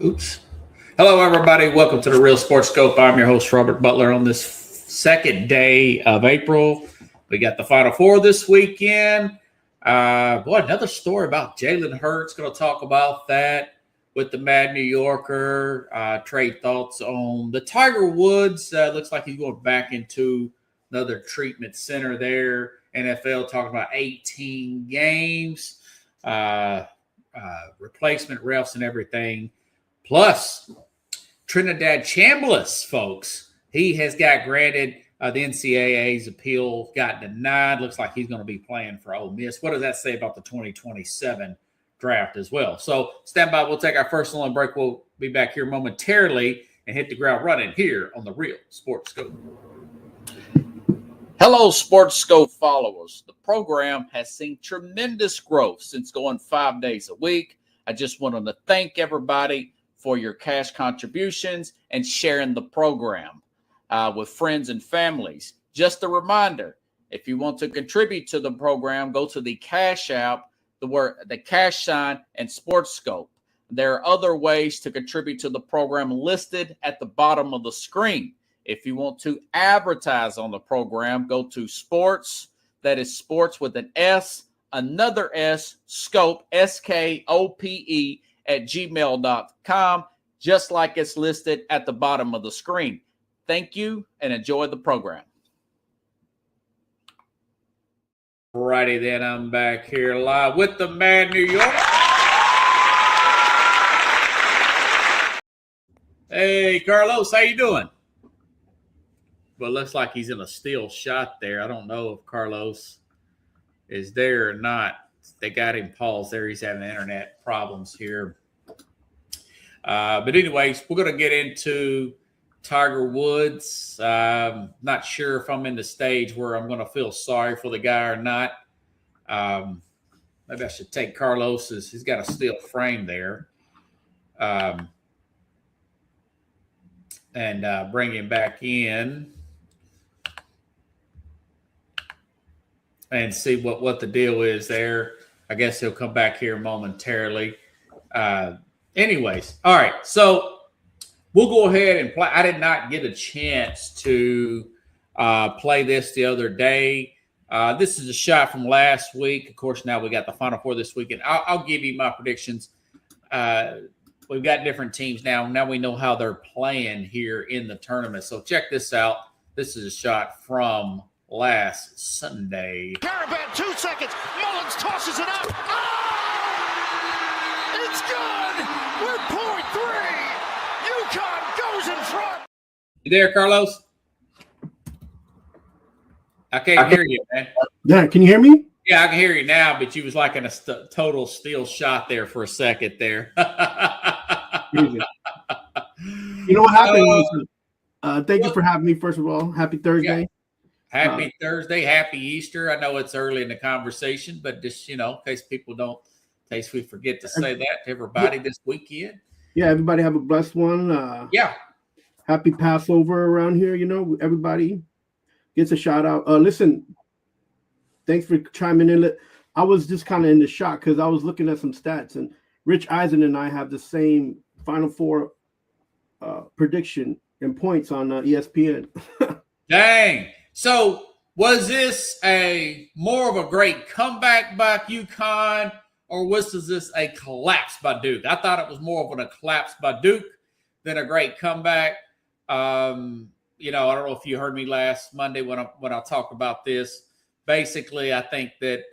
Oops. Hello, everybody. Welcome to the Real Sports Scope. I'm your host, Robert Butler. On this second day of April, we got the Final Four this weekend. Another story about Jalen Hurts. Going to talk about that with the Mad New Yorker. Trade thoughts on the Tiger Woods. Looks like he's going back into another treatment center there. NFL talking about 18 games, replacement refs and everything. Plus, Trinidad Chambliss, folks, he has got granted the NCAA's appeal, got denied. Looks like he's going to be playing for Ole Miss. What does that say about the 2027 draft as well? So stand by. We'll take our first long break. We'll be back here momentarily and hit the ground running here on the Real Sports Scope. Hello, Sports Scope followers. The program has seen tremendous growth since going 5 days a week. I just wanted to thank everybody for your cash contributions and sharing the program with friends and families. Just a reminder, if you want to contribute to the program, go to the Cash App, the cash sign, and Sports Scope. There are other ways to contribute to the program listed at the bottom of the screen. If you want to advertise on the program, go to Sports, that is Sports with an S, another S, Scope, SKOPE, at gmail.com, just like it's listed at the bottom of the screen. Thank you and enjoy the program. Alrighty then, I'm back here live with the Mad New York. Hey, Carlos, how you doing? Well, it looks like he's in a still shot there. I don't know if Carlos is there or not. They got him paused there. He's having internet problems here. But anyways, we're going to get into Tiger Woods. Not sure if I'm in the stage where I'm going to feel sorry for the guy or not. Maybe I should take Carlos's. He's got a steel frame there. And bring him back in. And see what the deal is there. I guess he'll come back here momentarily. Anyways, all right. So we'll go ahead and play. I did not get a chance to play this the other day. This is a shot from last week. Of course, now we got the Final Four this weekend. I'll give you my predictions. We've got different teams now. Now we know how they're playing here in the tournament. So check this out. This is a shot from last Sunday. Caravan, 2 seconds. Mullins tosses it up. Oh! It's good. We're point 3. UConn goes in front. You there, Carlos? I can't hear you, man. Yeah, can you hear me? Yeah, I can hear you now, but you was like in a total steel shot there for a second there. You know what happened? Thank you for having me, first of all. Happy Thursday. Yeah. Happy Thursday, happy Easter. I know it's early in the conversation, but just, in case people don't, in case we forget to say that to everybody this weekend. Yeah, everybody have a blessed one. Happy Passover around here. Everybody gets a shout out. Listen, thanks for chiming in. I was just kind of in the shock because I was looking at some stats, and Rich Eisen and I have the same Final Four prediction and points on ESPN. Dang. So was this more of a great comeback by UConn, or was this a collapse by Duke? I thought it was more of a collapse by Duke than a great comeback. I don't know if you heard me last Monday when I talked about this. Basically, I think that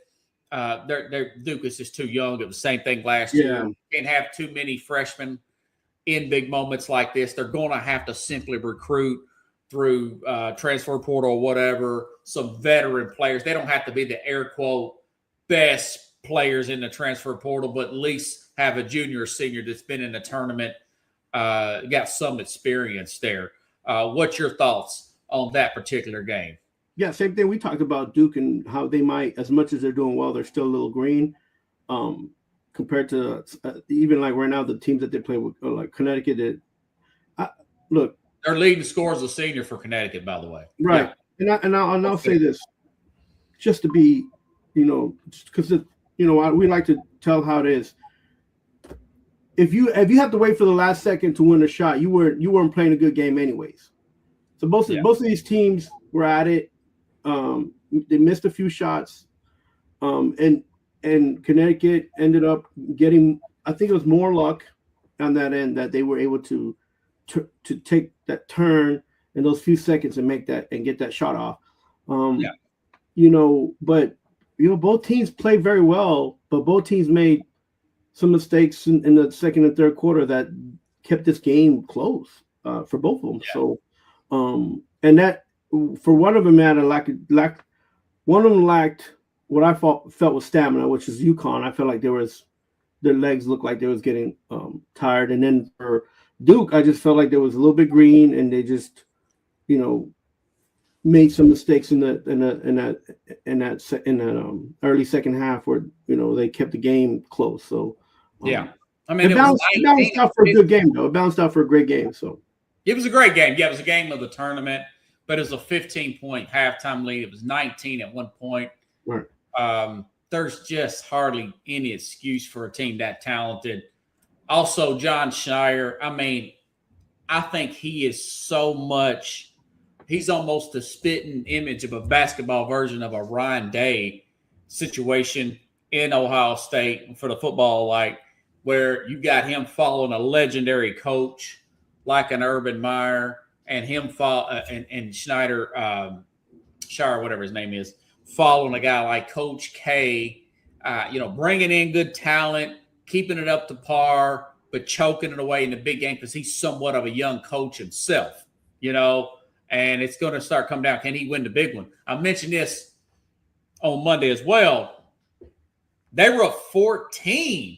Duke is just too young. It was the same thing last year. You can't have too many freshmen in big moments like this. They're going to have to simply recruit through transfer portal or whatever, some veteran players. They don't have to be the air quote best players in the transfer portal, but at least have a junior or senior that's been in the tournament, got some experience there. What's your thoughts on that particular game? Yeah, same thing. We talked about Duke and how they might, as much as they're doing well, they're still a little green compared to even like right now, the teams that they play with, like Connecticut. Look, their leading scorer is a senior for Connecticut, by the way. Right. Yeah. And I'll say this just to be, because, we like to tell how it is. if you have to wait for the last second to win a shot, you weren't playing a good game anyways. So both of these teams were at it. They missed a few shots, and Connecticut ended up getting, I think it was more luck on that end, that they were able to take that turn in those few seconds and make that and get that shot off. But both teams played very well, but both teams made some mistakes in the second and third quarter that kept this game close for both of them. Yeah. So, and that for one of them, one of them lacked what I felt was stamina, which is UConn. I felt like their legs looked like they was getting tired. And then for Duke, I just felt like there was a little bit green, and they just, made some mistakes in that early second half where they kept the game close. So I mean, it bounced out for a good game though. It bounced out for a great game. So it was a great game. Yeah, it was a game of the tournament, but it was a 15-point halftime lead. It was 19 at one point. Right. There's just hardly any excuse for a team that talented. Also, John Schneider, I mean, I think he is so much – he's almost a spitting image of a basketball version of a Ryan Day situation in Ohio State for the football, like where you got him following a legendary coach like an Urban Meyer, and him and Schneider, Shire, whatever his name is, following a guy like Coach K, bringing in good talent, keeping it up to par, but choking it away in the big game because he's somewhat of a young coach himself, and it's going to start coming down. Can he win the big one? I mentioned this on Monday as well. They were up 14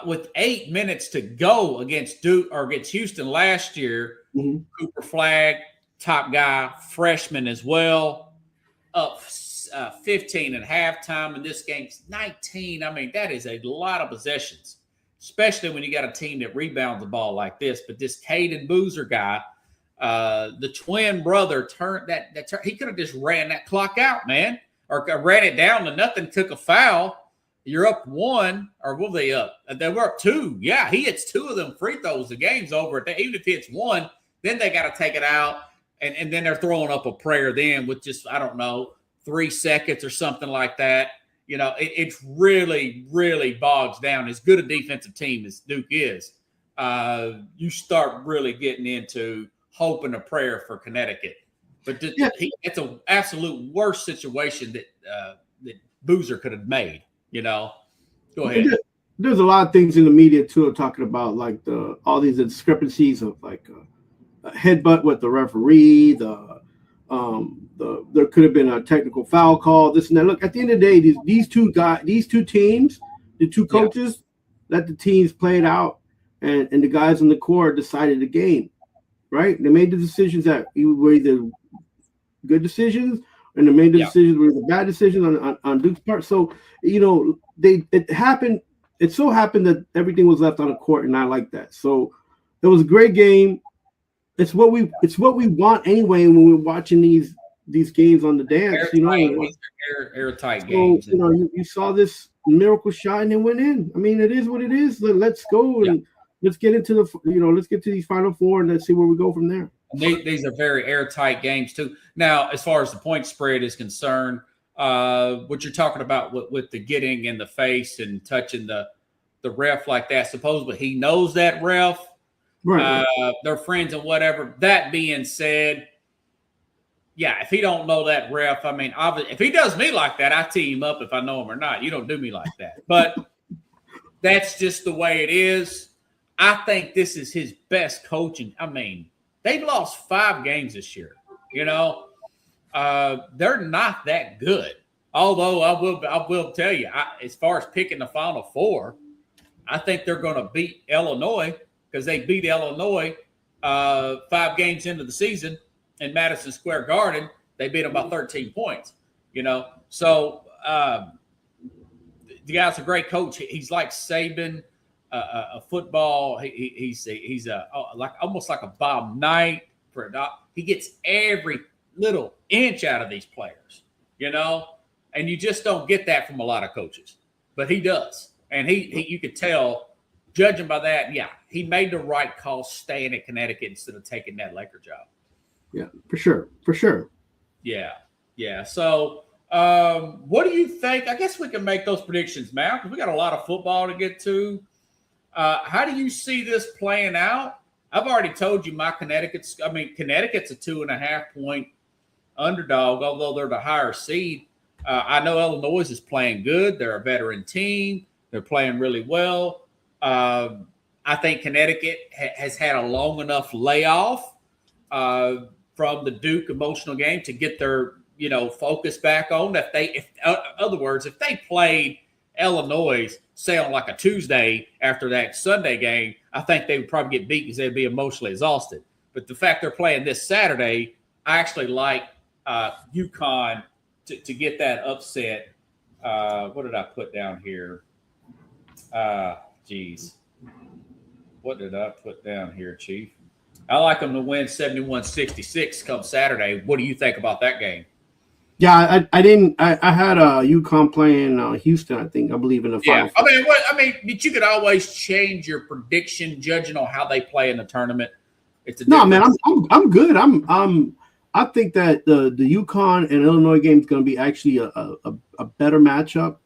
with 8 minutes to go against Duke or against Houston last year. Mm-hmm. Cooper Flagg, top guy, freshman as well, up 15 at halftime, and this game's 19. I mean, that is a lot of possessions, especially when you got a team that rebounds the ball like this. But this Caden Boozer guy, the twin brother, he could have just ran that clock out, man, or ran it down to nothing, took a foul. You're up one, or were they up? They were up two. Yeah, he hits two of them free throws. The game's over. Even if he hits one, then they got to take it out, and then they're throwing up a prayer then with just, I don't know, 3 seconds or something like that. It's really, really bogs down. As good a defensive team as Duke is, you start really getting into hope and a prayer for Connecticut. But it's an absolute worst situation that Boozer could have made. Go ahead. There's a lot of things in the media too talking about like all these discrepancies of like a headbutt with the referee, there could have been a technical foul call, this and that. Look, at the end of the day, these two teams, the two coaches, let the teams play it out, and the guys on the court decided the game, right? They made the decisions that were either good decisions, and they made the decisions were the bad decisions on Duke's part. So it happened. It so happened that everything was left on the court, and I like that. So it was a great game. It's what we want anyway when we're watching these games on the dance. Airtight games. You saw this miracle shot and it went in. I mean, it is what it is. Let's go and let's get into let's get to these Final Four and let's see where we go from there. These are very airtight games too. Now, as far as the point spread is concerned, what you're talking about with the getting in the face and touching the ref like that, supposedly he knows that ref. Right. They're friends and whatever. That being said, if he don't know that ref, I mean, obviously, if he does me like that, I tee him up if I know him or not. You don't do me like that. But that's just the way it is. I think this is his best coaching. I mean, they've lost 5 games this year. They're not that good. Although I will tell you, as far as picking the Final Four, I think they're going to beat Illinois because they beat Illinois 5 games into the season in Madison Square Garden. They beat them by 13 points. So the guy's a great coach. He's like Saban, a football. He's almost like a Bob Knight for a dog. He gets every little inch out of these players, and you just don't get that from a lot of coaches, but he does. And you could tell judging by that, yeah, he made the right call staying at Connecticut instead of taking that Laker job. Yeah, for sure. Yeah. So, what do you think? I guess we can make those predictions, Matt, because we got a lot of football to get to. How do you see this playing out? I've already told you Connecticut's a 2.5 point underdog, although they're the higher seed. I know Illinois is playing good. They're a veteran team. They're playing really well. I think Connecticut has had a long enough layoff from the Duke emotional game to get their focus back on. If they played Illinois, say on like a Tuesday after that Sunday game, I think they would probably get beat because they'd be emotionally exhausted. But the fact they're playing this Saturday, I actually like UConn to get that upset. What did I put down here? What did I put down here, Chief? I like them to win 71-66 come Saturday. What do you think about that game? Yeah, I didn't. I had UConn playing Houston. I believe in the final. Yeah, but you could always change your prediction judging on how they play in the tournament. Man, I'm good. I think that the UConn and Illinois game is going to be actually a better matchup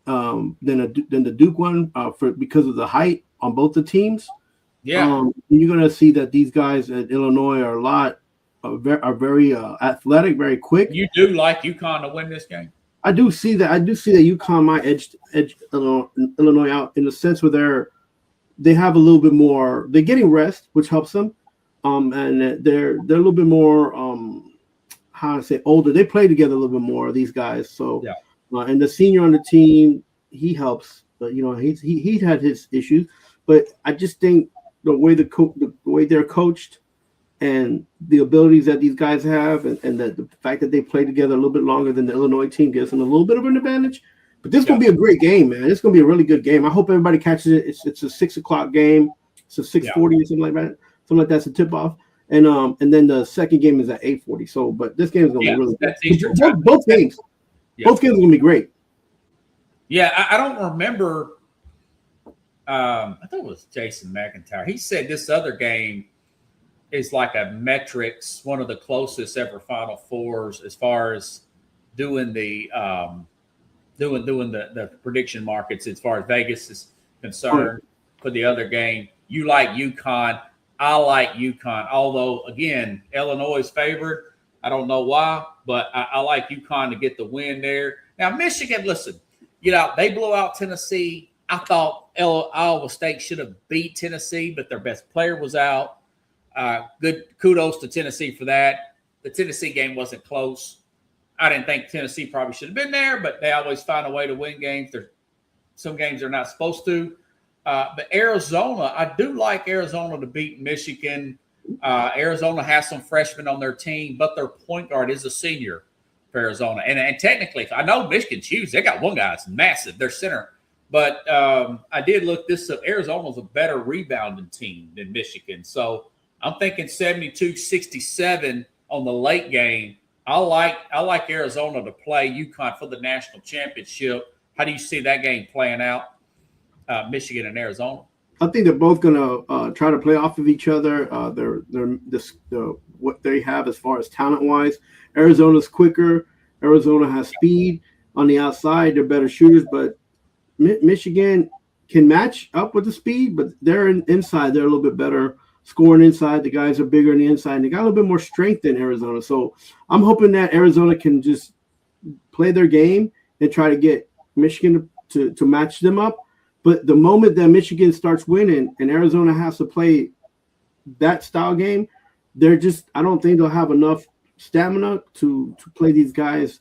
than the Duke one because of the height on both the teams. Yeah, you're going to see that these guys at Illinois are very athletic, very quick. You do like UConn to win this game? I do see that. UConn might edge Illinois out in the sense where they have a little bit more. They're getting rest, which helps them, and they're a little bit more older. They play together a little bit more. These guys, so yeah. And the senior on the team, he helps, but he had his issues. But I just think the way they're coached and the abilities that these guys have and the fact that they play together a little bit longer than the Illinois team gives them a little bit of an advantage. But this is going to be a great game, man. It's going to be a really good game. I hope everybody catches it. It's a 6:00 game. It's a 6:40 or something like that. Something like that's a tip-off. And then the second game is at 8:40. So, but this game is going to be really good. Both games are going to be great. Yeah, I don't remember. I thought it was Jason McIntyre. He said this other game is like a metrics, one of the closest ever Final Fours as far as doing the the prediction markets as far as Vegas is concerned for the other game. You like UConn. I like UConn. Although, again, Illinois is favored. I don't know why, but I like UConn to get the win there. Now, Michigan, listen, they blew out Tennessee. I thought Iowa State should have beat Tennessee, but their best player was out. Good kudos to Tennessee for that. The Tennessee game wasn't close. I didn't think Tennessee probably should have been there, but they always find a way to win games. There's some games they're not supposed to. But Arizona, I do like Arizona to beat Michigan. Arizona has some freshmen on their team, but their point guard is a senior for Arizona. And technically, I know Michigan's huge. They got one guy that's massive. Their center. But I did look this up. Arizona's a better rebounding team than Michigan. So I'm thinking 72-67 on the late game. I like Arizona to play UConn for the national championship. How do you see that game playing out, Michigan and Arizona? I think they're both going to try to play off of each other. What they have as far as talent-wise. Arizona's quicker. Arizona has speed on the outside. They're better shooters, but Michigan can match up with the speed, but they're inside. They're a little bit better scoring inside. The guys are bigger on the inside, and they got a little bit more strength than Arizona. So I'm hoping that Arizona can just play their game and try to get Michigan to match them up. But the moment that Michigan starts winning and Arizona has to play that style game, I don't think they'll have enough stamina to play these guys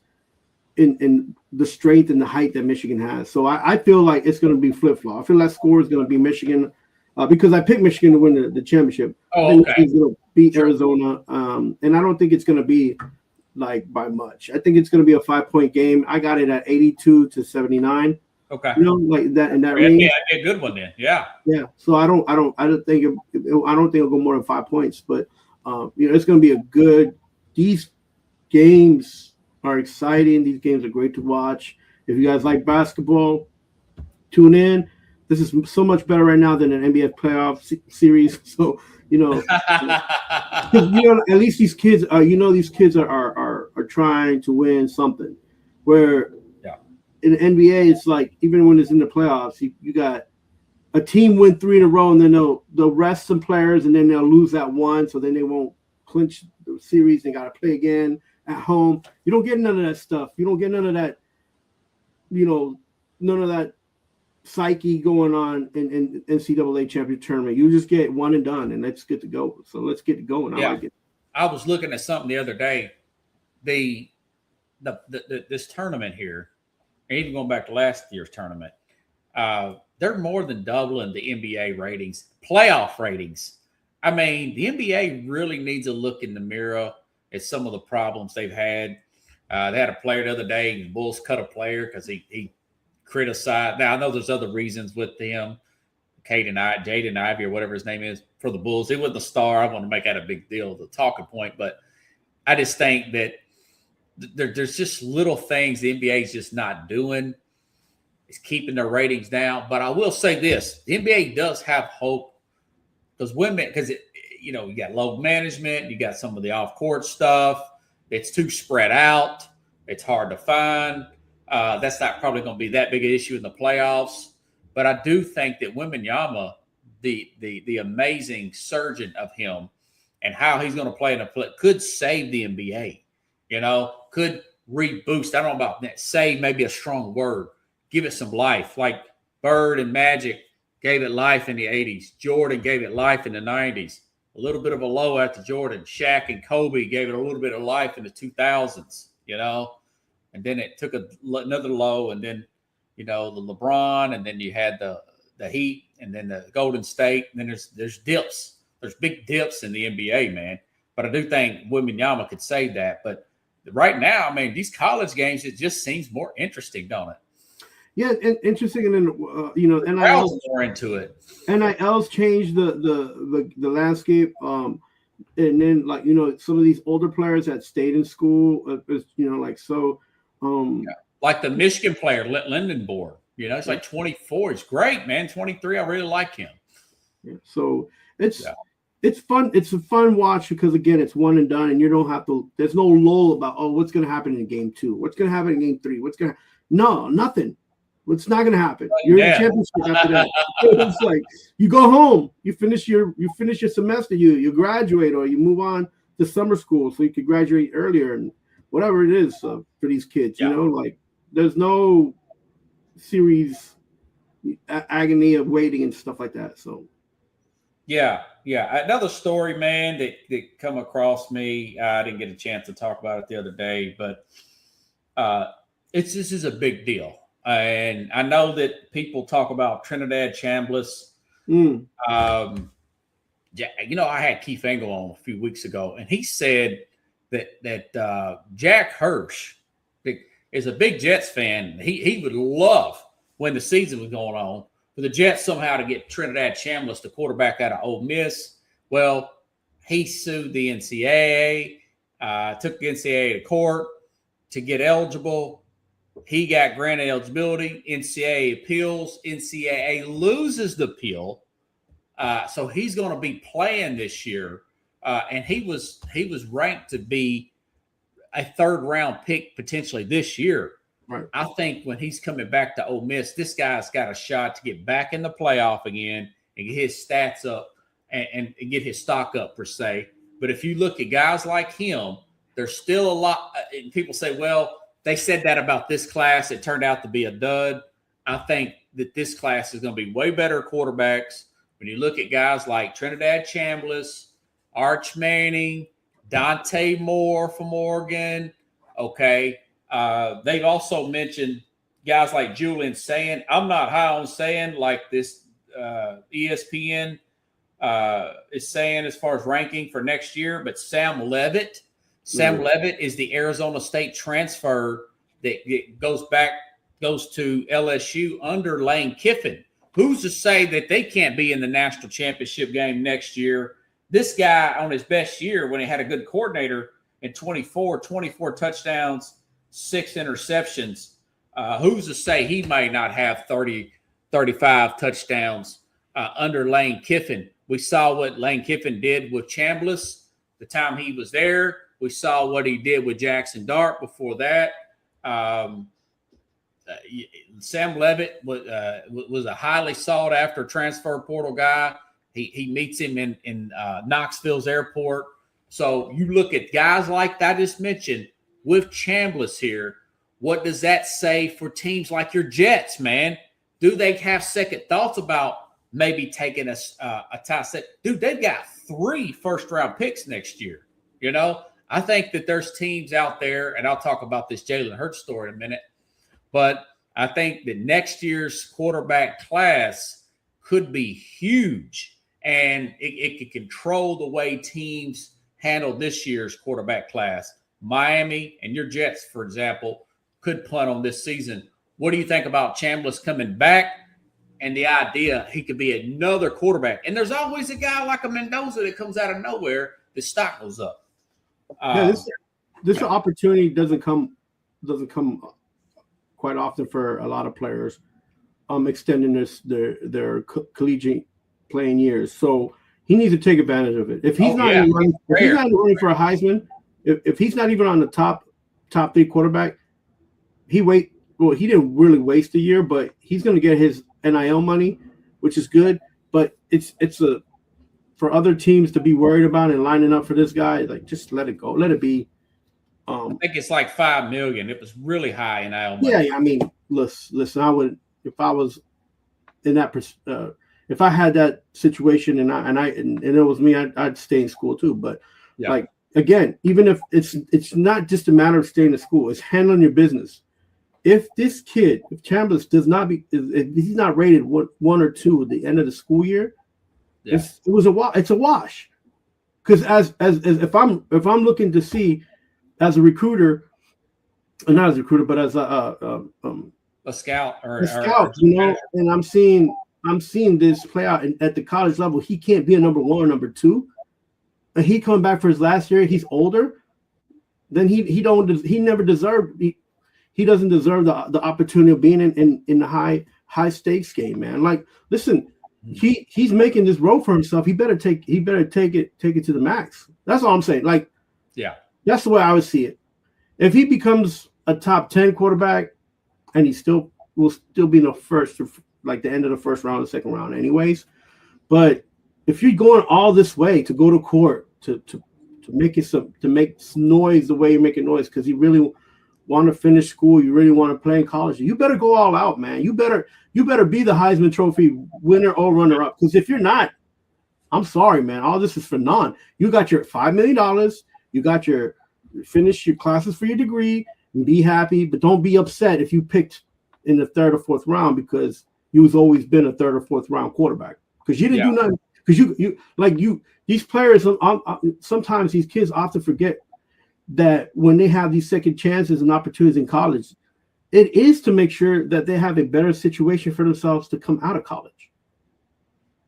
in the strength and the height that Michigan has. So I feel like it's going to be flip-flop. I feel that score is going to be Michigan because I picked Michigan to win the championship. Oh, okay. He's going to beat Arizona, and I don't think it's going to be like by much. I think it's going to be a 5-point game. I got it at 82-79. Okay. Like that in that range. Yeah, that'd be a good one then. Yeah. Yeah. So I don't think it'll go more than 5 points, but it's going to be a good. These games are exciting. These games are great to watch. If you guys like basketball, tune in. this is so much better right now than an NBA playoff series. So, you know, at least these kids are, these kids are trying to win something. Where in the NBA, it's like, even when it's in the playoffs, you got a team win 3 in a row, and then they'll rest some players, and then they'll lose that one, so then they won't clinch the series. They got to play again at home. You don't get none of that stuff. You don't get none of that, none of that psyche going on in NCAA championship tournament. You just get one and done, and let's get to go. So let's get it going. I like it. I was looking at something the other day. This tournament here, and even going back to last year's tournament, they're more than doubling the NBA ratings, playoff ratings. I mean, the NBA really needs a look in the mirror at some of the problems they've had. They had a player the other day, the Bulls cut a player because he criticized. Now, I know there's other reasons with him, Jaden Ivey or whatever his name is, for the Bulls. He wasn't a star. I want to make that a big deal, the talking point. But I just think that there's just little things the NBA is just not doing. It's keeping their ratings down. But I will say this, the NBA does have hope because you got load management, you got some of the off-court stuff. It's too spread out. It's hard to find. That's not probably going to be that big an issue in the playoffs. But I do think that Wembanyama, the amazing surgeon of him and how he's going to play in a play could save the NBA, could reboost. I don't know about that. Save maybe a strong word. Give it some life. Like Bird and Magic gave it life in the 80s. Jordan gave it life in the 90s. A little bit of a low after Jordan. Shaq and Kobe gave it a little bit of life in the 2000s, And then it took another low, and then, the LeBron, and then you had the Heat, and then the Golden State. And then there's dips. There's big dips in the NBA, man. But I do think Wembanyama could save that. But right now, I mean, these college games, it just seems more interesting, don't it? Yeah, and interesting, and then NIL's more into it. NIL's changed the landscape, and then some of these older players that stayed in school, like the Michigan player Lindenborg. It's like 24. He's great, man. 23. I really like him. Yeah, so it's fun. It's a fun watch because again, it's one and done, and you don't have to. There's no lull about what's going to happen in game 2, what's going to happen in game 3, no, nothing. It's not going to happen. You're in the championship after that. It's like you go home, you finish your semester, you graduate, or you move on to summer school so you could graduate earlier, and whatever it is for these kids. There's no series agony of waiting and stuff like that. So yeah. Another story, man, that come across me. I didn't get a chance to talk about it the other day, but this is a big deal. And I know that people talk about Trinidad Chambliss. I had Keith Engel on a few weeks ago, and he said that Jack Hirsch is a big Jets fan. He would love, when the season was going on, for the Jets somehow to get Trinidad Chambliss, the quarterback out of Ole Miss. Well, he sued the NCAA, took the NCAA to court to get eligible. He got granted eligibility. NCAA appeals. NCAA loses the appeal. So he's going to be playing this year. And he was ranked to be a 3rd-round pick potentially this year. Right. I think when he's coming back to Ole Miss, this guy's got a shot to get back in the playoff again and get his stats up and get his stock up, per se. But if you look at guys like him, there's still a lot. And people say, well, they said that about this class. It turned out to be a dud. I think that this class is going to be way better quarterbacks. When you look at guys like Trinidad Chambliss, Arch Manning, Dante Moore from Oregon, okay. They've also mentioned guys like Julian Sand. I'm not high on Sand like this ESPN is saying as far as ranking for next year, but Sam Levitt is the Arizona State transfer that goes to LSU under Lane Kiffin. Who's to say that they can't be in the national championship game next year? This guy on his best year, when he had a good coordinator in 24 touchdowns, 6 interceptions. Who's to say he may not have 30 35 touchdowns under Lane Kiffin. We saw what Lane Kiffin did with Chambliss the time he was there. We saw what he did with Jackson Dart before that. Sam Levitt was a highly sought after transfer portal guy. He meets him in Knoxville's airport. So you look at guys like that I just mentioned with Chambliss here. What does that say for teams like your Jets, man? Do they have second thoughts about maybe taking a tie set? Dude, they've got 3 first-round picks next year. You know, I think that there's teams out there, and I'll talk about this Jalen Hurts story in a minute, but I think that next year's quarterback class could be huge, and it could control the way teams handle this year's quarterback class. Miami and your Jets, for example, could punt on this season. What do you think about Chambliss coming back and the idea he could be another quarterback? And there's always a guy like a Mendoza that comes out of nowhere, the stock goes up. This opportunity doesn't come quite often for a lot of players, extending their collegiate playing years. So he needs to take advantage of it. If he's not running for a Heisman, if he's not even on the top 3 quarterback, he didn't really waste a year, but he's going to get his NIL money, which is good. But it's for other teams to be worried about and lining up for this guy, like just let it go, let it be. I think it's like $5 million. It was really high NIL money. Yeah, I mean, listen. I would, if I was in that, if I had that situation and it was me, I'd stay in school too. But like again, even if it's not just a matter of staying in school, it's handling your business. If this kid, if Chambliss if he's not rated 1 or 2 at the end of the school year, it's a wash. Because as if I'm looking to see as a recruiter, not as a recruiter, but as a scout you know, and I'm seeing this play out at the college level. He can't be a number 1 or number 2, and he coming back for his last year. He's older. Then he never deserved. He doesn't deserve the opportunity of being in the high stakes game, man. Like, listen, he's making this role for himself. He better take it to the max. That's all I'm saying. Like, that's the way I would see it. If he becomes a top 10 quarterback, and he will still be in the first, like the end of the first round, the second round, anyways. But if you're going all this way to go to court to make noise the way you're making noise, because you really want to finish school, you really want to play in college, you better go all out, man. You better be the Heisman Trophy winner or runner-up. Because if you're not, I'm sorry, man. All this is for none. You got your $5 million. You got finish your classes for your degree and be happy, but don't be upset if you picked in the 3rd or 4th round because you've always been a 3rd or 4th round quarterback. Because you didn't do nothing. Because these players, sometimes these kids often forget that when they have these second chances and opportunities in college, it is to make sure that they have a better situation for themselves to come out of college.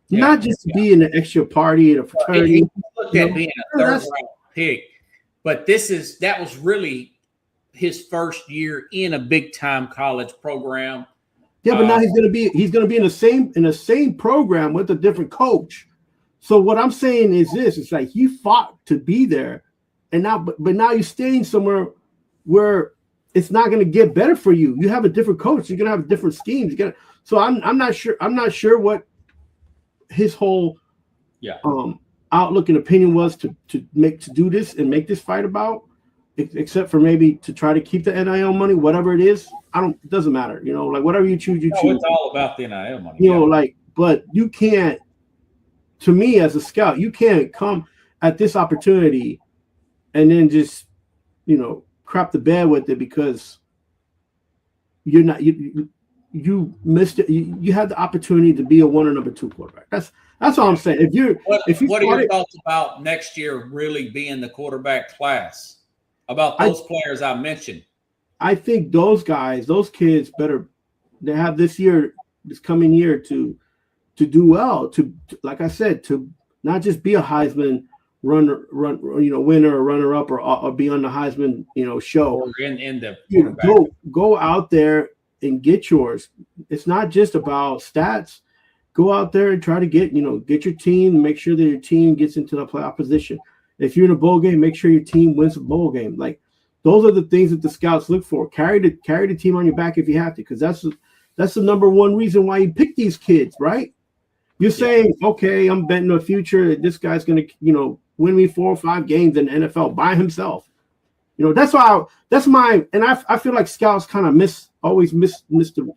Not just to be in an extra party at a fraternity. Look at being a 3rd round pick, but that was really his first year in a big time college program. Yeah, but now he's gonna be in the same program with a different coach. So what I'm saying is this: it's like he fought to be there. And now, but now you're staying somewhere where it's not going to get better for you. You have a different coach. You're going to have different schemes. So I'm not sure. I'm not sure what his whole outlook and opinion was to do this and make this fight about, except for maybe to try to keep the NIL money, whatever it is. It doesn't matter. You know, like whatever you choose, choose. It's all about the NIL money. You know, like, but you can't. To me, as a scout, you can't come at this opportunity and then just, you know, crap the bed with it because you're not you missed it. You had the opportunity to be a 1 or number 2 quarterback. That's all I'm saying. What are your thoughts about next year really being the quarterback class? About those players I mentioned. I think those kids they have this coming year to do well, to like I said, to not just be a Heisman winner or runner up or be on the Heisman, show. Or in the go out there and get yours. It's not just about stats. Go out there and try to get your team, make sure that your team gets into the playoff position. If you're in a bowl game, make sure your team wins a bowl game. Like, those are the things that the scouts look for. Carry the team on your back if you have to, because that's the number one reason why you pick these kids, right? You're saying, okay, I'm betting the future that this guy's going to, win me 4 or 5 games in the NFL by himself. That's why and I feel like scouts kind of always miss the.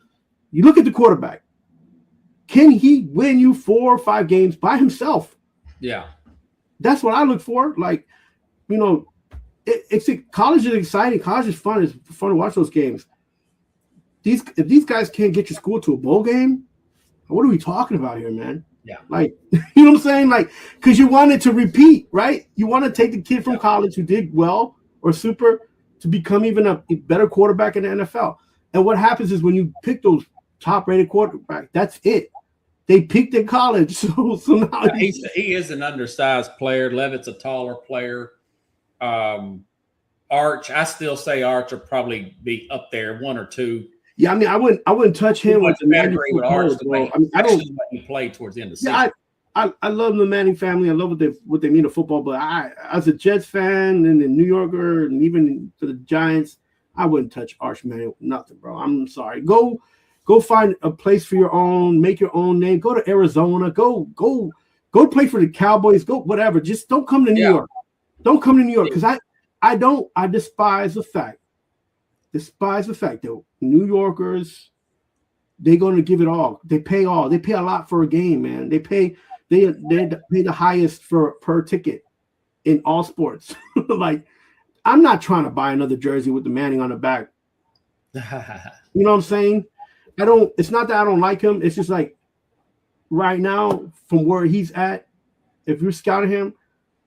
You look at the quarterback. Can he win you 4 or 5 games by himself? Yeah. That's what I look for. Like, college is exciting. College is fun. It's fun to watch those games. If these guys can't get your school to a bowl game, what are we talking about here, man? Yeah. Like, you know what I'm saying? Like, because you want it to repeat, right? You want to take the kid from college who did well or super to become even a better quarterback in the NFL. And what happens is when you pick those top-rated quarterbacks, that's it. They peaked in college, so now he is an undersized player. Levitt's a taller player. Arch, I still say Arch will probably be up there, 1 or 2. Yeah, I mean, I wouldn't touch him with the Manning with Arch. I don't. He played towards the end of the season. I love the Manning family. I love what they mean to football. But as a Jets fan and a New Yorker, and even to the Giants, I wouldn't touch Arch Manning with nothing, bro. I'm sorry. Go find a place for your own. Make your own name. Go to Arizona. Go play for the Cowboys. Go whatever. Just don't come to New York. Don't come to New York, because I despise the fact that New Yorkers, they're going to give it all. They pay all. They pay a lot for a game, man. They pay the highest per ticket in all sports. Like, I'm not trying to buy another jersey with the Manning on the back. You know what I'm saying? It's not that I don't like him. It's just like right now, from where he's at, if you're scouting him,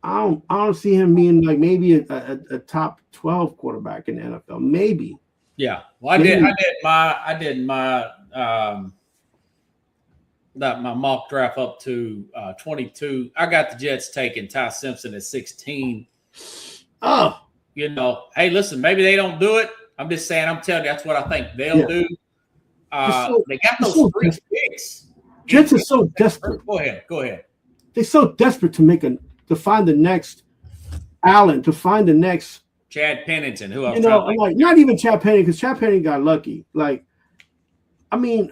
I don't see him being like maybe a top 12 quarterback in the NFL. Maybe. Yeah. Well, I did my mock draft up to 22. I got the Jets taking Ty Simpson at 16. Oh. Hey, listen, maybe they don't do it. I'm just saying, I'm telling you, that's what I think they'll do. They got those 3 picks. Jets are so desperate. Go ahead. They're so desperate to find the next Allen, to find the next Chad Pennington, who I'm like, not even Chad Pennington, because Chad Pennington got lucky. Like, I mean,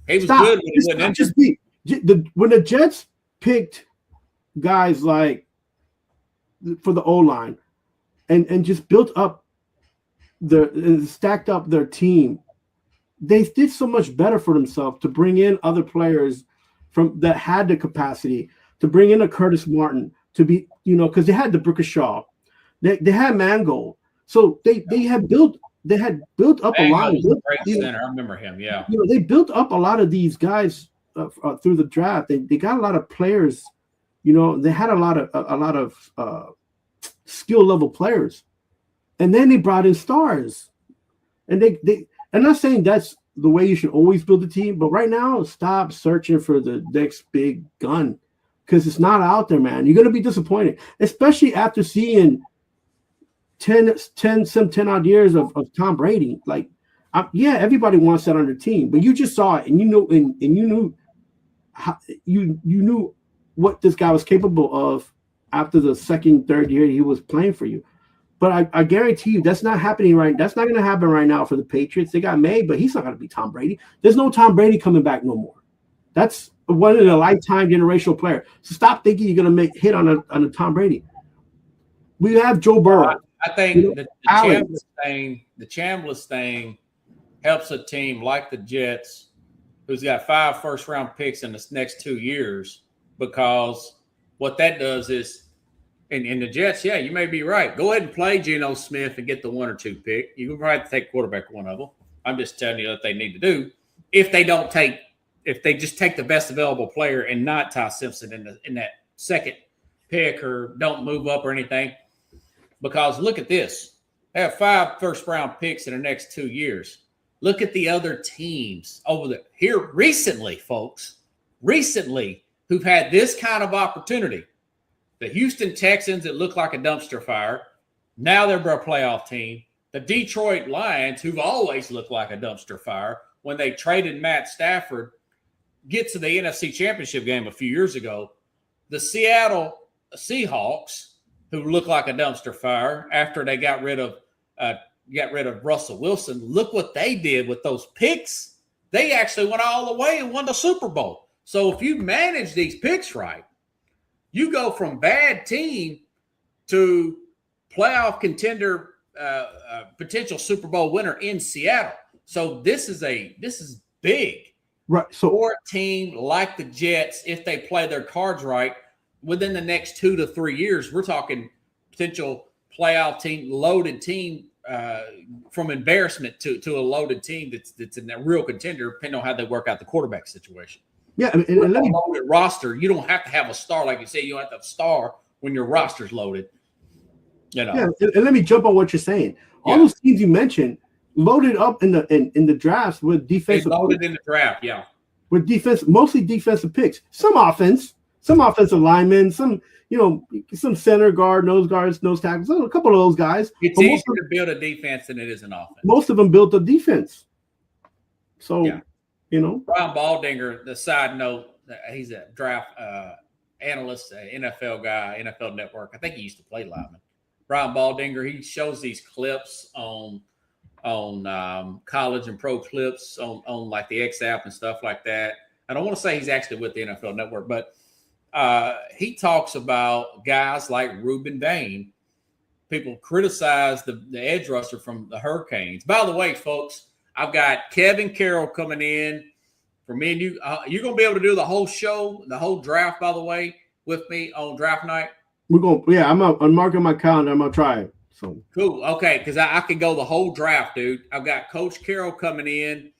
he was good when he wasn't injured. When the Jets picked guys like for the O-line and just built up stacked up their team, they did so much better for themselves to bring in other players that had the capacity to bring in a Curtis Martin to be, because they had the Booker Shaw, they had Mangold, so they had built up a lot. Great center, I remember him. Yeah, they built up a lot of these guys through the draft. They got a lot of players. They had a lot of skill level players, and then they brought in stars, and they. I'm not saying that's the way you should always build a team, but right now, stop searching for the next big gun, because it's not out there, man. You're going to be disappointed, especially after seeing 10 odd years of Tom Brady. Like, everybody wants that on their team, but you just saw it, and you knew how, you knew what this guy was capable of after the second, third year he was playing for you. But I guarantee you that's not happening that's not going to happen right now for the Patriots. They got May, but he's not going to be Tom Brady. There's no Tom Brady coming back no more. That's one in a lifetime generational player. So stop thinking you're going to hit on a Tom Brady. We have Joe Burrow. I think the Chambliss thing helps a team like the Jets, who's got 5 first-round picks in the next 2 years, because what that does is, and the Jets, you may be right. Go ahead and play Geno Smith and get the 1 or 2 pick. You can probably have to take quarterback one of them. I'm just telling you what they need to do. If they just take the best available player and not Ty Simpson in that second pick, or don't move up or anything. Because look at this. They have 5 first-round picks in the next 2 years. Look at the other teams over there. Here recently, folks, who've had this kind of opportunity. The Houston Texans, that look like a dumpster fire. Now they're a playoff team. the Detroit Lions, who've always looked like a dumpster fire, when they traded Matt Stafford, get to the NFC Championship game a few years ago. The Seattle Seahawks, who look like a dumpster fire after they got rid of Russell Wilson, look what they did with those picks. They actually went all the way and won the Super Bowl. So if you manage these picks right, you go from bad team to playoff contender, potential Super Bowl winner in Seattle. So this is big. Right. So, for a team like the Jets, if they play their cards right, within the next 2 to 3 years, we're talking potential playoff team, loaded team, from embarrassment to a loaded team that's in a real contender, depending on how they work out the quarterback situation. Yeah, and let me loaded roster. You don't have to have a star, like you say. You don't have to have a star when your roster's loaded. You know. Yeah, and let me jump on what you're saying. All those teams you mentioned loaded up in the drafts with defensive. They loaded in the draft, yeah. With defense, mostly defensive picks. Some offensive linemen, some center guard, nose tackles, a couple of those guys. It's easier to build a defense than it is an offense. Most of them built a defense. So, Brian Baldinger, the side note, he's a draft analyst, NFL guy, NFL Network. I think he used to play lineman. Brian Baldinger, he shows these clips on college and pro clips on like the X app and stuff like that. I don't want to say he's actually with the NFL Network, but he talks about guys like Ruben Bain. People criticize the edge rusher from the Hurricanes. By the way, folks, I've got Kevin Carroll coming in for me and you. You're going to be able to do the whole show, the whole draft, by the way, with me on draft night. I'm marking my calendar. I'm going to try it. So cool. Okay, because I can go the whole draft, dude. I've got Coach Carroll coming in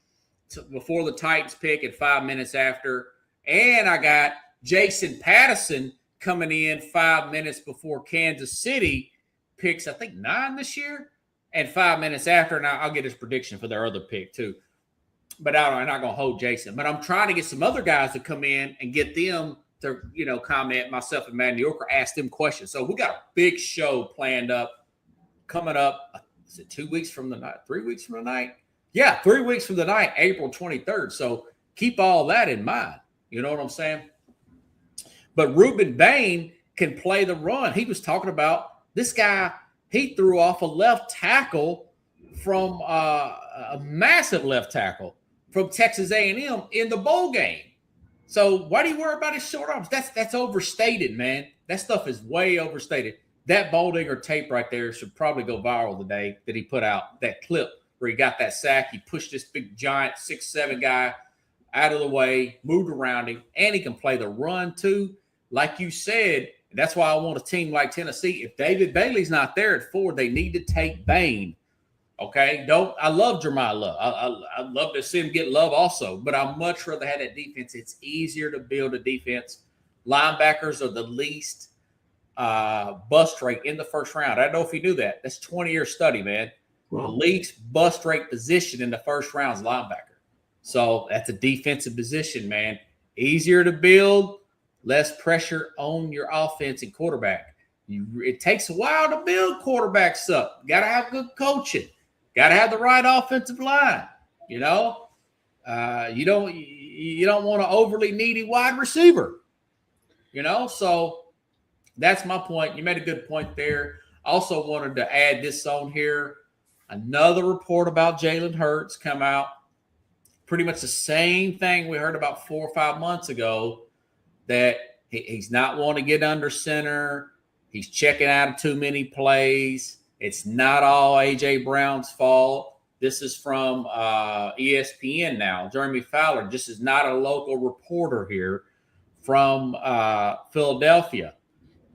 before the Titans pick and 5 minutes after. And I got Jason Patterson coming in 5 minutes before Kansas City picks, I think 9 this year, and 5 minutes after. And I'll get his prediction for their other pick too. But I'm not going to hold Jason. But I'm trying to get some other guys to come in and get them to, comment, myself and Matt New Yorker, ask them questions. So we got a big show planned up coming up. Is it 2 weeks from the night? 3 weeks from the night? Yeah, 3 weeks from the night, April 23rd. So keep all that in mind. You know what I'm saying? But Ruben Bain can play the run. He was talking about this guy. He threw off a left tackle from a massive left tackle from Texas A&M in the bowl game. So why do you worry about his short arms? That's overstated, man. That stuff is way overstated. That Baldinger tape right there should probably go viral today that he put out, that clip where he got that sack. He pushed this big giant 6'7" guy out of the way, moved around him, and he can play the run too. Like you said, that's why I want a team like Tennessee. If David Bailey's not there at 4, they need to take Bain. Okay? I love Jeremiah Love. I love to see him get love also, but I'd much rather have that defense. It's easier to build a defense. Linebackers are the least bust rate in the first round. I don't know if you knew that. That's 20-year study, man. Wow. The least bust rate position in the first round is linebacker. So that's a defensive position, man. Easier to build, less pressure on your offense and quarterback. It takes a while to build quarterbacks up. Got to have good coaching. Got to have the right offensive line. You don't want an overly needy wide receiver. So that's my point. You made a good point there. Also wanted to add this on here. Another report about Jalen Hurts come out. Pretty much the same thing we heard about 4 or 5 months ago, that he's not wanting to get under center. He's checking out of too many plays. It's not all A.J. Brown's fault. This is from ESPN now. Jeremy Fowler, this is not a local reporter here from Philadelphia.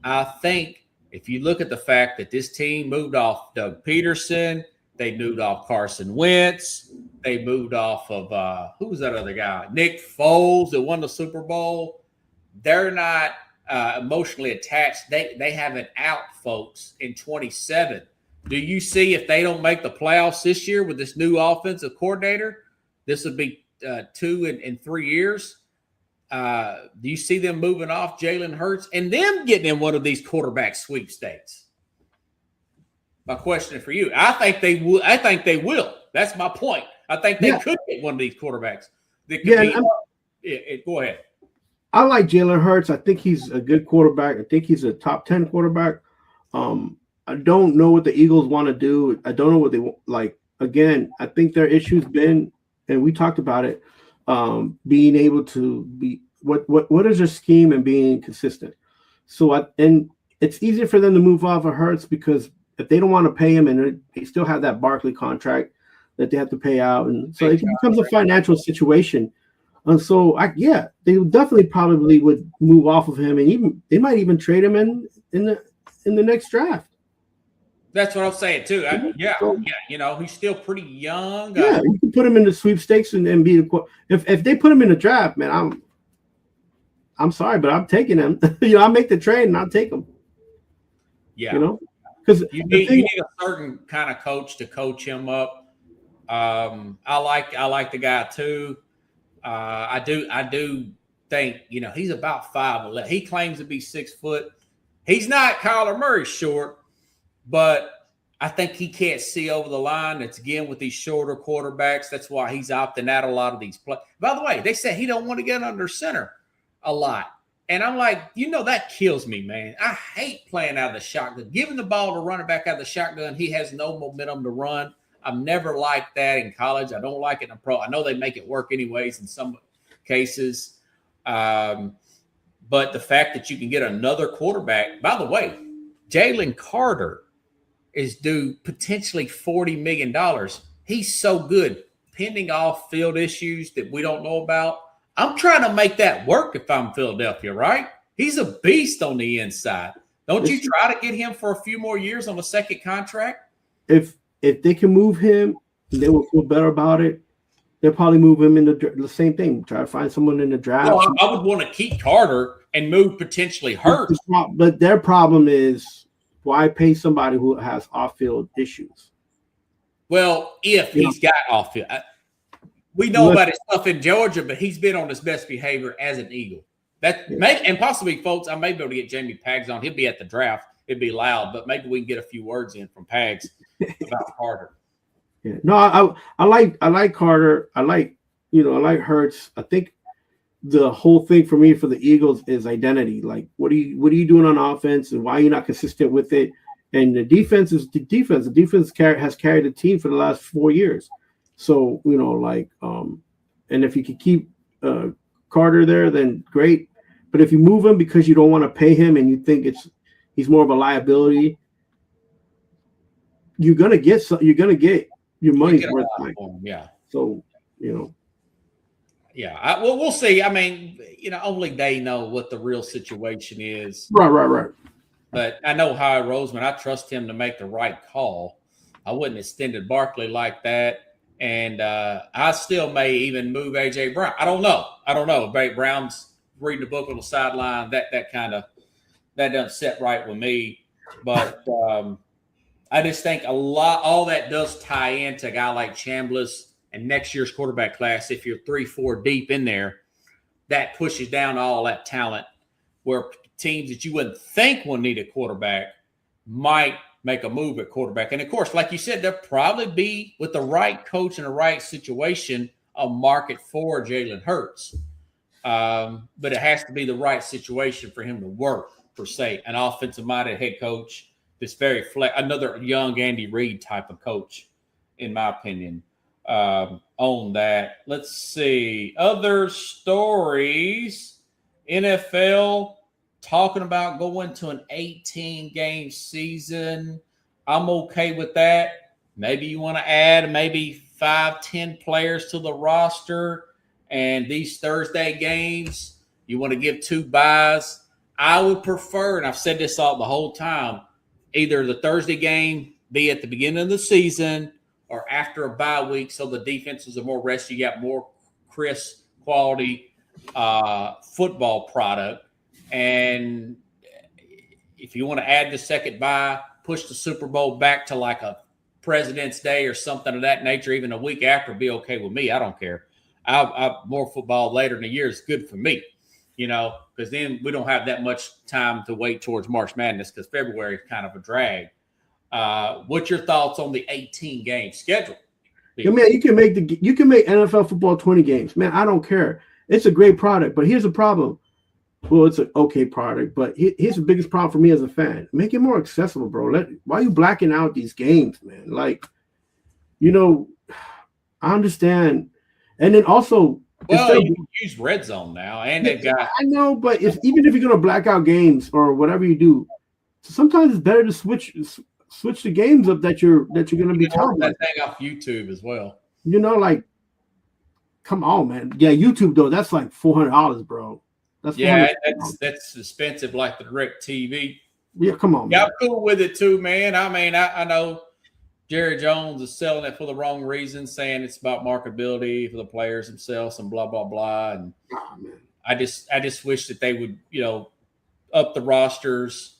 I think if you look at the fact that this team moved off Doug Peterson, they moved off Carson Wentz, they moved off of who was that other guy? Nick Foles that won the Super Bowl. They're not emotionally attached. They have an out, folks, in 27. Do you see if they don't make the playoffs this year with this new offensive coordinator? This would be 2 in 3 years. Do you see them moving off Jalen Hurts and them getting in one of these quarterback sweepstakes? my question for you. I think they will. I think they will. That's my point. I think they could get one of these quarterbacks. That could go ahead. I like Jalen Hurts. I think he's a good quarterback. I think he's a top 10 quarterback. I don't know what the Eagles want to do. I don't know what they want. Like, again, I think their issue's been, and we talked about it, being able to be what is their scheme and being consistent. So and it's easier for them to move off of Hurts because if they don't want to pay him and they still have that Barkley contract that they have to pay out, and so it becomes a financial situation. And so they definitely probably would move off of him, and even they might even trade him in the next draft. That's what I'm saying too. He's still pretty young. Yeah, you can put him in the sweepstakes and be the if they put him in the draft, man. I'm sorry, but I'm taking him. I'll make the trade and I'll take him. Yeah, because you need a certain kind of coach to coach him up. I like the guy too. I do think he's about 5'11". He claims to be 6 foot. He's not Kyler Murray short. But I think he can't see over the line. It's again with these shorter quarterbacks. That's why he's opting out a lot of these plays. By the way, they say he don't want to get under center a lot. And I'm like, that kills me, man. I hate playing out of the shotgun. Giving the ball to running back out of the shotgun, he has no momentum to run. I've never liked that in college. I don't like it in pro. I know they make it work anyways in some cases. But the fact that you can get another quarterback, by the way, Jalen Carter is due potentially $40 million. He's so good, pending off-field issues that we don't know about. I'm trying to make that work if I'm Philadelphia, right? He's a beast on the inside. Don't you try to get him for a few more years on a second contract? If they can move him, they will feel better about it. They'll probably move him in the same thing. Try to find someone in the draft. Well, I would want to keep Carter and move potentially Hurts. But their problem is, why pay somebody who has off-field issues? Well, if he's got off-field. We know about his stuff in Georgia, but he's been on his best behavior as an Eagle. And possibly, folks, I may be able to get Jamie Pags on. He'll be at the draft. It'd be loud, but maybe we can get a few words in from Pags about Carter. Yeah. No, I like Carter. I like Hurts. I think the whole thing for me for the Eagles is identity. Like, what are you doing on offense, and why are you not consistent with it? And the defense is the defense. The defense has carried the team for the last 4 years. So and if you could keep Carter there, then great. But if you move him because you don't want to pay him and you think he's more of a liability, you're gonna get your money's worth. Yeah. So Yeah, we'll see. I mean, only they know what the real situation is. Right. But I know Howie Roseman. I trust him to make the right call. I wouldn't extend Barkley like that. And I still may even move A.J. Brown. I don't know. Brown's reading a book on the sideline. That doesn't sit right with me. But I just think all that does tie into a guy like Chambliss and next year's quarterback class. If you're 3-4 deep in there, that pushes down all that talent where teams that you wouldn't think will need a quarterback might make a move at quarterback. And of course, like you said, there'll probably be, with the right coach in the right situation, a market for Jalen Hurts. But it has to be the right situation for him to work, per se. An offensive-minded head coach that's very another young Andy Reid type of coach, in my opinion, on that. Let's see. Other stories. NFL talking about going to an 18-game season. I'm okay with that. Maybe you want to add maybe 5-10 players to the roster. And these Thursday games, you want to give 2 buys. I would prefer, and I've said this the whole time, either the Thursday game be at the beginning of the season or after a bye week so the defenses are more rested. You got more crisp, quality football product. And if you want to add the second bye, push the Super Bowl back to like a President's Day or something of that nature, even a week after, be okay with me. I don't care. More football later in the year is good for me, because then we don't have that much time to wait towards March Madness because February is kind of a drag. What's your thoughts on the 18 game schedule? Yeah, man, you can make NFL football 20 games. Man, I don't care. It's a great product, but here's the problem. Well, it's an okay product, but here's the biggest problem for me as a fan. Make it more accessible, bro. Why are you blacking out these games, man? Like, I understand. And then also, well, you can use Red Zone now, and they've got. I know, but even if you're gonna black out games or whatever you do, sometimes it's better to switch the games up that you're gonna be telling. That thing off YouTube as well. Like, come on, man. Yeah, YouTube though, that's like $400, bro. That's expensive, like the DirecTV. Yeah, come on. Yeah, I'm cool with it too, man. I mean, I know Jerry Jones is selling it for the wrong reasons, saying it's about marketability for the players themselves and blah blah blah. And I just wish that they would, up the rosters,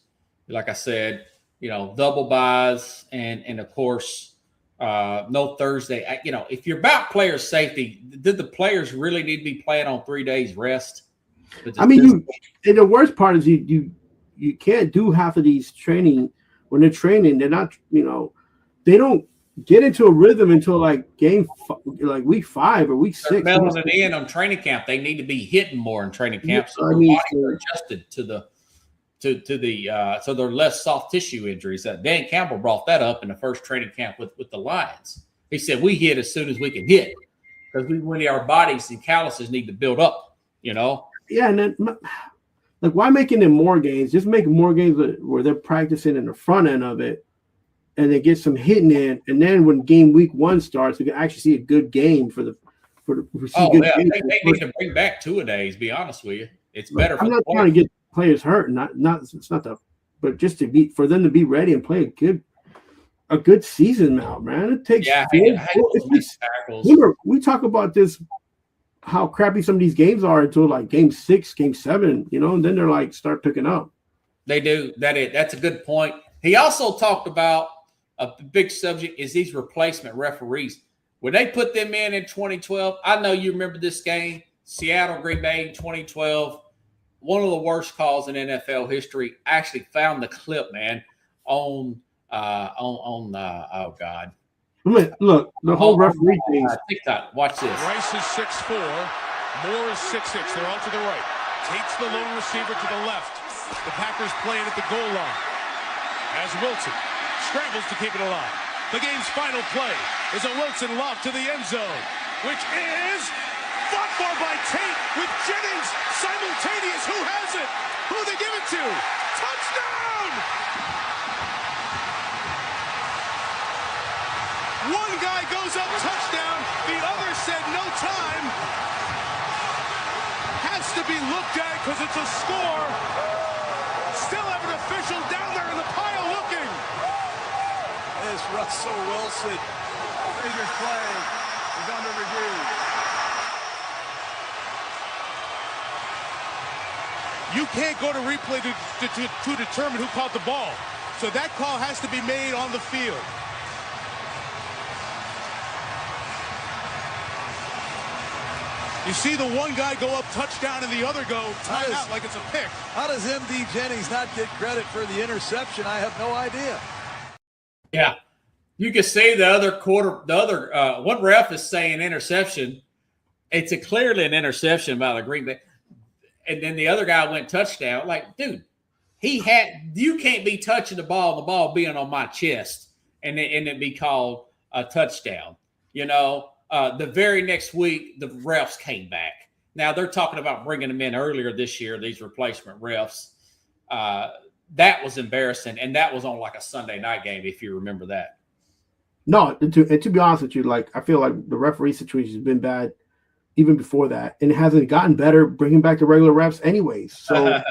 like I said, double buys and of course, no Thursday. If you're about player safety, did the players really need to be playing on 3 days rest? I mean, and the worst part is you can't do half of these training when they're training. They're not, they don't get into a rhythm until like week 5 or week 6. They're mailing it in on training camp. They need to be hitting more in training camp, so their bodies are adjusted so they're less soft tissue injuries. Dan Campbell brought that up in the first training camp with the Lions. He said we hit as soon as we can hit because our bodies and calluses need to build up. Yeah, and then like why making them more games? Just make more games where they're practicing in the front end of it, and they get some hitting in, and then when week 1 starts, we can actually see a good game for the. They need to bring back 2-a-days. Be honest with you, it's better. I'm not trying to get players hurt, but just for them to be ready and play a good season now, man. It takes. Yeah, remember, we talk about this. How crappy some of these games are until like game 6, game 7, and then they're like start picking up. They do. That's a good point. He also talked about a big subject is these replacement referees. When they put them in 2012, I know you remember this game, Seattle Green Bay in 2012, one of the worst calls in NFL history. I actually found the clip, man, on oh God. Look, the whole referee thing. TikTok. Watch this. Rice is 6'4". Moore is 6'6". They're all to the right. Tate's the lone receiver to the left. The Packers playing at the goal line. As Wilson scrambles to keep it alive. The game's final play is a Wilson lob to the end zone, which is fought for by Tate with Jennings simultaneous. Who has it? Who they give it to? Touchdown! One guy goes up, touchdown. The other said no time. Has to be looked at because it's a score. Still have an official down there in the pile looking. This Russell Wilson figure play is under review. You can't go to replay to determine who caught the ball. So that call has to be made on the field. You see the one guy go up touchdown and the other go timeout like it's a pick. How does MD Jennings not get credit for the interception? I have no idea. Yeah. You can see one ref is saying interception. It's clearly an interception by the Green Bay. And then the other guy went touchdown. Like, dude, you can't be touching the ball being on my chest and it be called a touchdown, The very next week, the refs came back. Now, they're talking about bringing them in earlier this year, these replacement refs. That was embarrassing, and that was on like a Sunday night game, if you remember that. No, to be honest with you, I feel like the referee situation has been bad even before that, and it hasn't gotten better bringing back the regular refs anyways. So,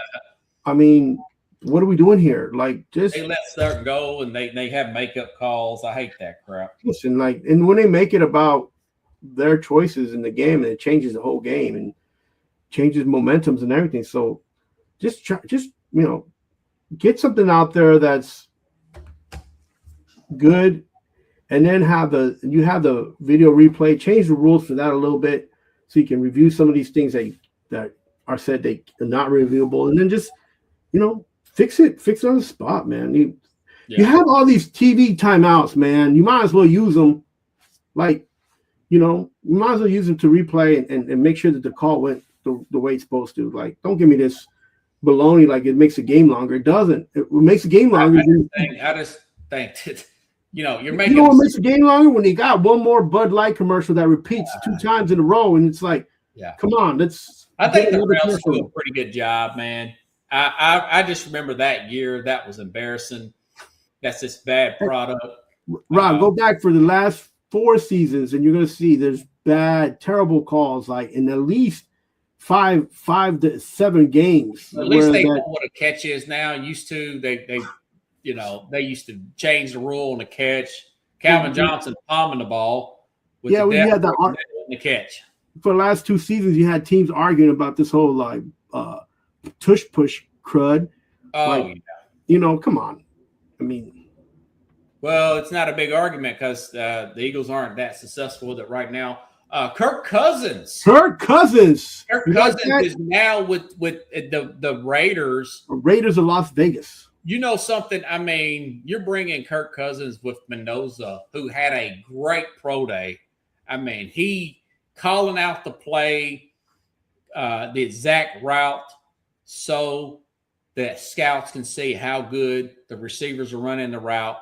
I mean, what are we doing here? They let certain go, and they have makeup calls. I hate that crap. Listen, and when they make it about their choices in the game, and it changes the whole game and changes momentums and everything. So just get something out there that's good, and then have the video replay, change the rules for that a little bit so you can review some of these things that are said they are not reviewable, and then just fix it on the spot, man. You have all these TV timeouts, man. You might as well use them. Like, you might as well use them to replay and make sure that the call went the way it's supposed to. Like, don't give me this baloney like it makes the game longer. It doesn't. It makes the game longer. I just think that, you're making. What makes the game longer? When they got one more Bud Light commercial that repeats 2 times in a row, and it's like, come on, let's. I think the refs do a pretty good job, man. I just remember that year. That was embarrassing. That's this bad product. Rob, go back for the last 4 seasons, and you're going to see there's bad, terrible calls, like in at least 5 to 7 games. At least they know what a catch is now. Used to they used to change the rule on the catch. Calvin Johnson palming the ball. We had the catch. For the last 2 seasons, you had teams arguing about this whole like tush push crud. Oh, come on. I mean, well, it's not a big argument because the Eagles aren't that successful with it right now. Kirk Cousins is now with the Raiders. Raiders of Las Vegas. You know something? I mean, you're bringing Kirk Cousins with Mendoza, who had a great pro day. I mean, he calling out the play, the exact route, so that scouts can see how good the receivers are running the route.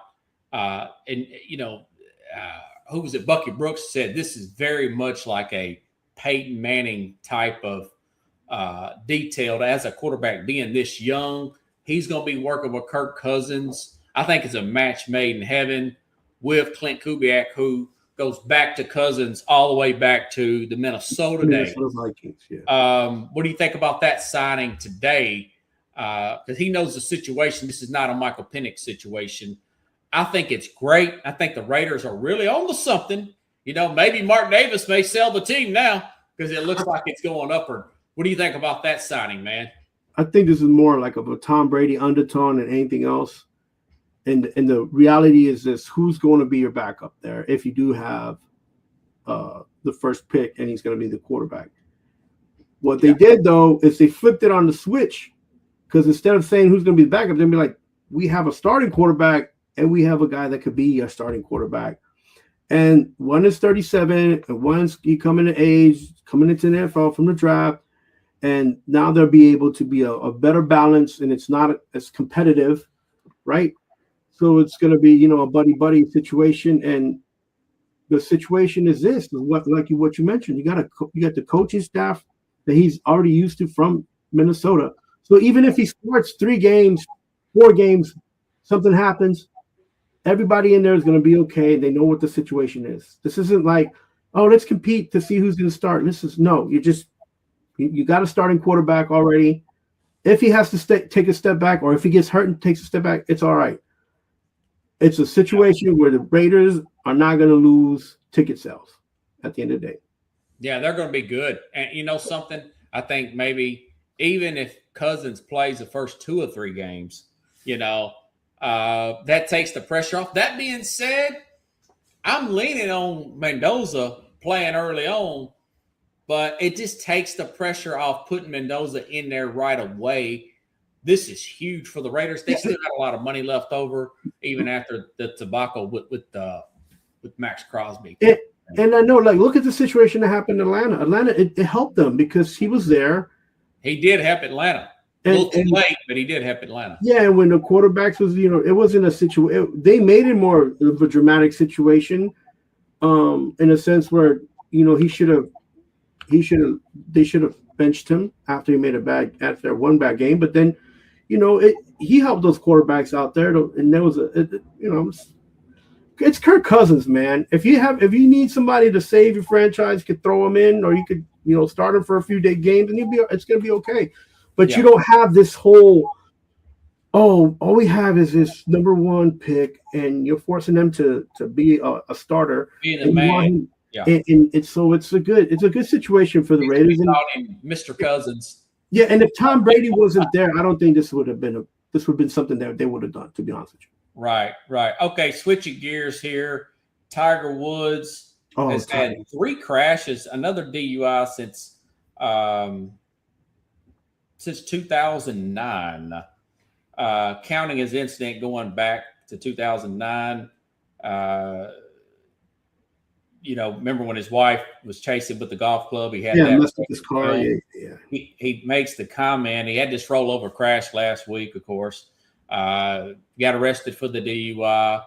Who was it? Bucky Brooks said this is very much like a Peyton Manning type of detail as a quarterback being this young. He's going to be working with Kirk Cousins. I think it's a match made in heaven with Clint Kubiak, who goes back to Cousins all the way back to the Minnesota days. Vikings, yeah. What do you think about that signing today? Because he knows the situation. This is not a Michael Penix situation. I think it's great. I think the Raiders are really on to something. Maybe Mark Davis may sell the team now because it looks like it's going upward. What do you think about that signing, man? I think this is more like of a Tom Brady undertone than anything else. And the reality is this: who's going to be your backup there if you do have the first pick and he's going to be the quarterback? What they did, though, is they flipped it on the switch, because instead of saying who's going to be the backup, they'll be like, we have a starting quarterback and we have a guy that could be a starting quarterback. And one is 37 and one's coming to age, coming into the NFL from the draft. And now they'll be able to be a better balance, and it's not as competitive, right? So it's going to be, a buddy situation. And the situation is this: what you mentioned. You got the coaching staff that he's already used to from Minnesota. So even if he starts 3 games, 4 games, something happens, everybody in there is going to be okay. They know what the situation is. This isn't like, oh, let's compete to see who's going to start. You got a starting quarterback already. If he has to take a step back, or if he gets hurt and takes a step back, it's all right. It's a situation where the Raiders are not going to lose ticket sales at the end of the day. Yeah, they're going to be good. And you know something? I think maybe even if Cousins plays the first 2 or 3 games, that takes the pressure off. That being said, I'm leaning on Mendoza playing early on, but it just takes the pressure off putting Mendoza in there right away. This is huge for the Raiders. They still got a lot of money left over, even after the debacle with Max Crosby. And I know, look at the situation that happened in Atlanta. Atlanta, it helped them because he was there. He did help Atlanta. A little too late, but he did help Atlanta. Yeah, and when the quarterbacks was, it wasn't a situation. They made it more of a dramatic situation, in a sense where, they should have benched him after he made after one bad game. But then, he helped those quarterbacks out there, and there was it's Kirk Cousins, man. If you need somebody to save your franchise, you could throw him in, or you could, start him for a few games, and it's going to be okay. But you don't have this whole, all we have is this number 1 pick, and you're forcing them to be a starter. Being the man. Yeah. And it's a good situation for the Raiders. Mr. Cousins. Yeah, and if Tom Brady wasn't there, I don't think this would have been something that they would have done, to be honest with you. Right. Okay, switching gears here. Tiger Woods has had 3 crashes, another DUI since 2009, counting his incident going back to 2009. Remember when his wife was chasing with the golf club? He had messed up his car. Yeah. He makes the comment. He had this rollover crash last week, of course. Got arrested for the DUI.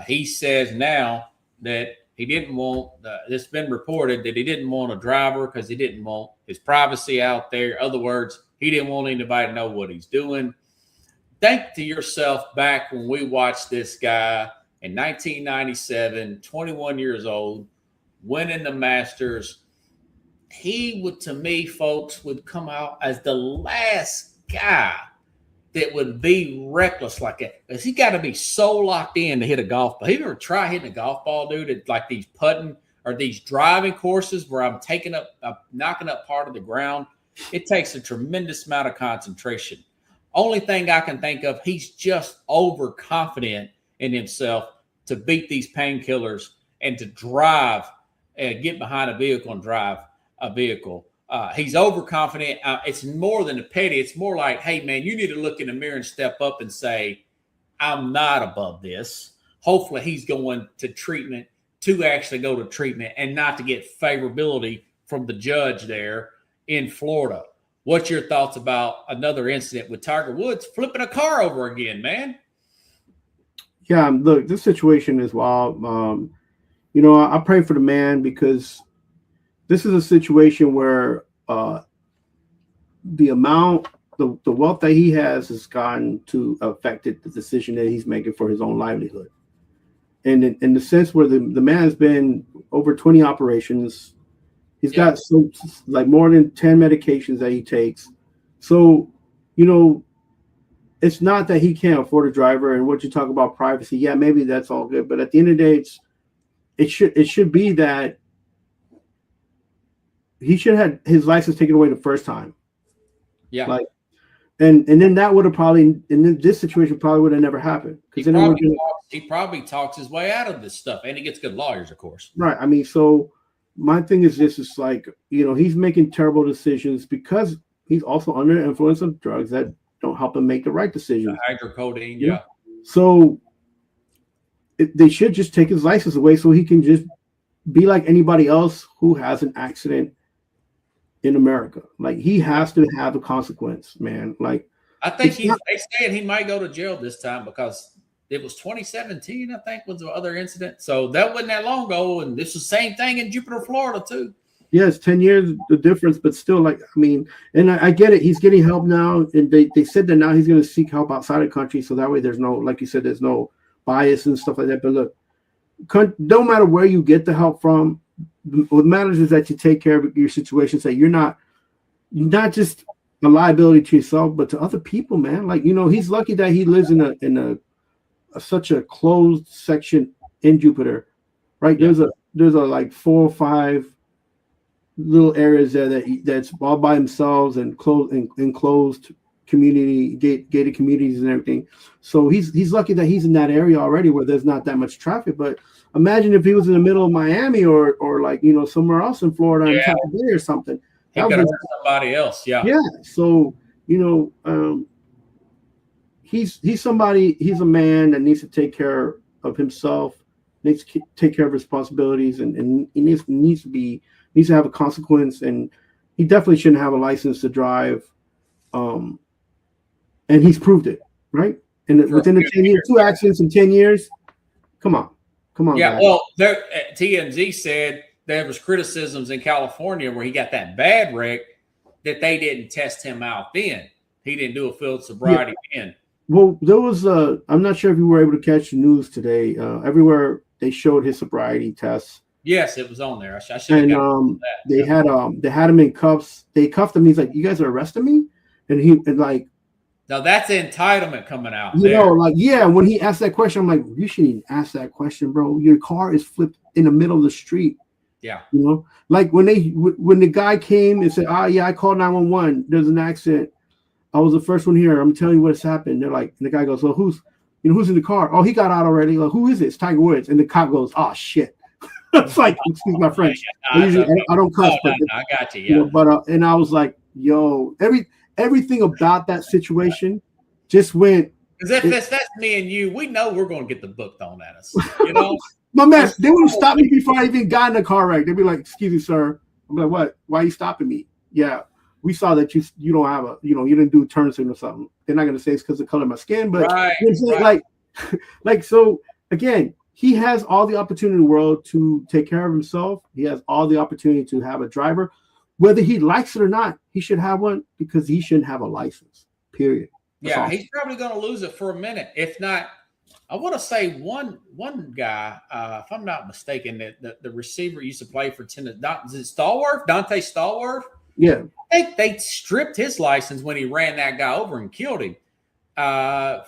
He says now that he didn't want. It's been reported that he didn't want a driver because he didn't want his privacy out there. In other words, he didn't want anybody to know what he's doing. Think to yourself back when we watched this guy in 1997, 21 years old, winning the Masters. He would, to me, folks, would come out as the last guy that would be reckless like that. Because he got to be so locked in to hit a golf ball. Have you ever tried hitting a golf ball, dude, at like these putting or these driving courses where I'm knocking up part of the ground? It takes a tremendous amount of concentration. Only thing I can think of, he's just overconfident in himself to beat these painkillers and to drive and get behind a vehicle and drive a vehicle. He's overconfident. It's more than a petty. It's more like, hey, man, you need to look in the mirror and step up and say, I'm not above this. Hopefully he's going to treatment to actually go to treatment and not to get favorability from the judge there in Florida. What's your thoughts about another incident with Tiger Woods flipping a car over again, man? Yeah, look, this situation is wild. I pray for the man because this is a situation where the wealth that he has gotten to affected the decision that he's making for his own livelihood. And in the sense where the man has been over 20 operations, he's got more than 10 medications that he takes. So, it's not that he can't afford a driver. And what you talk about privacy, yeah, maybe that's all good. But at the end of the day, it should be that he should have had his license taken away the first time. Yeah. And then that would have probably, in this situation, probably would have never happened. He probably talks his way out of this stuff, and he gets good lawyers, of course. Right. I mean, so my thing is this: is like, he's making terrible decisions because he's also under the influence of drugs that don't help him make the right decisions. Hydrocodone, yeah. So they should just take his license away so he can just be like anybody else who has an accident in America. Like, he has to have a consequence, man. Like, I think they saying he might go to jail this time because it was 2017, I think, was the other incident. So that wasn't that long ago, and this is the same thing in Jupiter, Florida, too. Yeah, it's 10 years, the difference, but still, like, I mean, and I get it. He's getting help now, and they said that now he's going to seek help outside the country, so that way there's no, like you said, there's no bias and stuff like that. But look, no matter where you get the help from, what matters is that you take care of your situation, so you're not just a liability to yourself, but to other people, man. Like, he's lucky that he lives in such a closed section in Jupiter, right? Yeah. There's a like 4 or 5 little areas there that's all by themselves and enclosed community, gated communities and everything. So he's lucky that he's in that area already where there's not that much traffic. But imagine if he was in the middle of Miami or like, somewhere else in Florida, in Tampa Bay or something. He could have hurt somebody else. Yeah. Yeah. So, he's a man that needs to take care of himself, needs to take care of responsibilities, and he needs to have a consequence, and he definitely shouldn't have a license to drive. And he's proved it, right? And within the 10 years, 2 accidents in 10 years. Come on. Yeah, guys. well, TMZ said there was criticisms in California where he got that bad wreck that they didn't test him out then. He didn't do a field sobriety then. Well, there was I'm not sure if you were able to catch the news today. Everywhere they showed his sobriety tests. Yes, it was on there. I should have and they had him in cuffs. They cuffed him. He's like, "You guys are arresting me?" And like, now that's entitlement coming out. When he asked that question, I'm like, you shouldn't even ask that question, bro. Your car is flipped in the middle of the street. Yeah. Like when the guy came and said, I called 911. There's an accident. I was the first one here. I'm telling you what's happened. They're like, and the guy goes, well, who's in the car? Oh, he got out already. Like, who is it? It's Tiger Woods. And the cop goes, oh shit. It's like, excuse my French. I don't cuss, but I got you. Yeah. And I was like, yo, everything about that situation just went Because if that's me and you, we know we're going to get the book thrown at us. You know, my man, they would stop me before I even got in the car wreck. They'd be like, "Excuse me, sir." I'm like, "What? Why are you stopping me?" Yeah, we saw that you don't have a, you didn't do a turn signal or something. They're not going to say it's because of the color of my skin, but like so again, he has all the opportunity in the world to take care of himself. He has all the opportunity to have a driver, whether he likes it or not. He should have one because he shouldn't have a license. Period. That's he's probably going to lose it for a minute, if not. I want to say one guy, if I'm not mistaken, that the receiver used to play for Tennessee. Is it Stallworth? Dante Stallworth? Yeah. I think they stripped his license when he ran that guy over and killed him.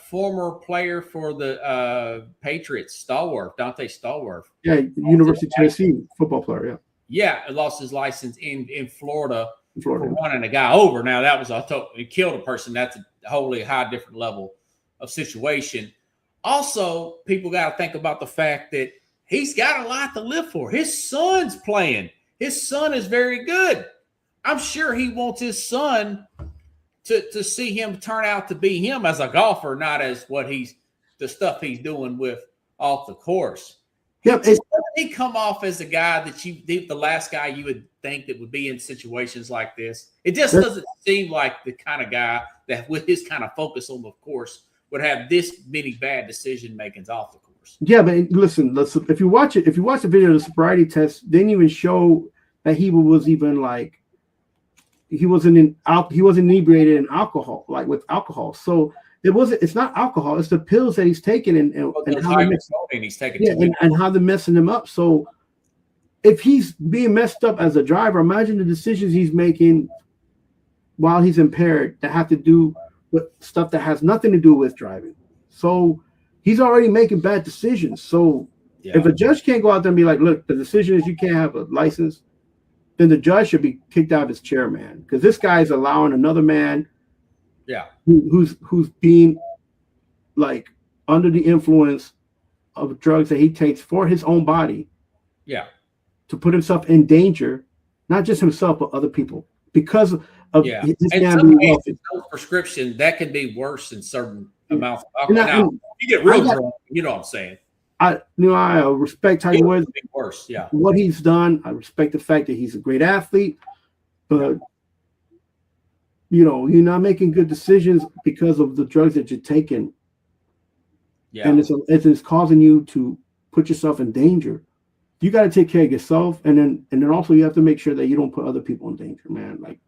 Former player for the Patriots, Dante Stallworth. Yeah, University of Tennessee football player, Yeah, lost his license in Florida for running a guy over. Now, that was he killed a person. That's a wholly high different level of situation. Also, people got to think about the fact that he's got a lot to live for. His son's playing. His son is very good. I'm sure he wants his son to see him turn out to be him as a golfer, not as the stuff he's doing with off the course. Yeah, he come off as a guy that the last guy you would think that would be in situations like this. It just doesn't seem like the kind of guy that, with his kind of focus on the course, would have this many bad decision makings off the course. Yeah, but listen, if you watch the video of the sobriety test, they didn't even show that he was even like he wasn't inebriated in alcohol, like with alcohol. So it's not alcohol, it's the pills that he's taking and how they're messing him up. So if he's being messed up as a driver, imagine the decisions he's making while he's impaired that have to do with stuff that has nothing to do with driving. So he's already making bad decisions. So if a judge can't go out there and be like, look, the decision is you can't have a license, then the judge should be kicked out of his chair, man. Because this guy is allowing another man who's being like under the influence of drugs that he takes for his own body to put himself in danger, not just himself, but other people. Because of this man being wealthy. Prescription that can be worse in certain amounts of alcohol. Now, you get real drunk, you know what I'm saying. I respect Tiger Woods. Worse, what he's done. I respect the fact that he's a great athlete, but you're not making good decisions because of the drugs that you're taking. Yeah, and it's causing you to put yourself in danger. You got to take care of yourself, and then also you have to make sure that you don't put other people in danger, man. Like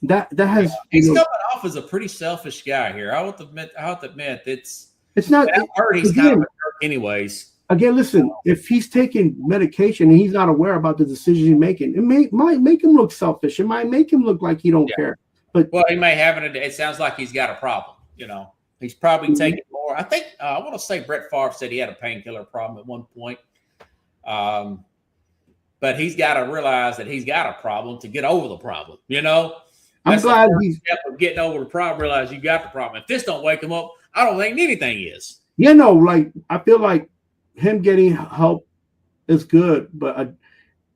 that has. He's coming off as a pretty selfish guy here. I have to admit it's not. He's kind of a jerk anyways. Again, listen. If he's taking medication and he's not aware about the decisions he's making, it might make him look selfish. It might make him look like he don't care. But he may have it sounds like he's got a problem. He's probably taking more. I think I want to say Brett Favre said he had a painkiller problem at one point. But he's got to realize that he's got a problem to get over the problem. I'm glad he's getting over the problem. Realize you got the problem. If this don't wake him up, I don't think anything is. Like I feel like him getting help is good, but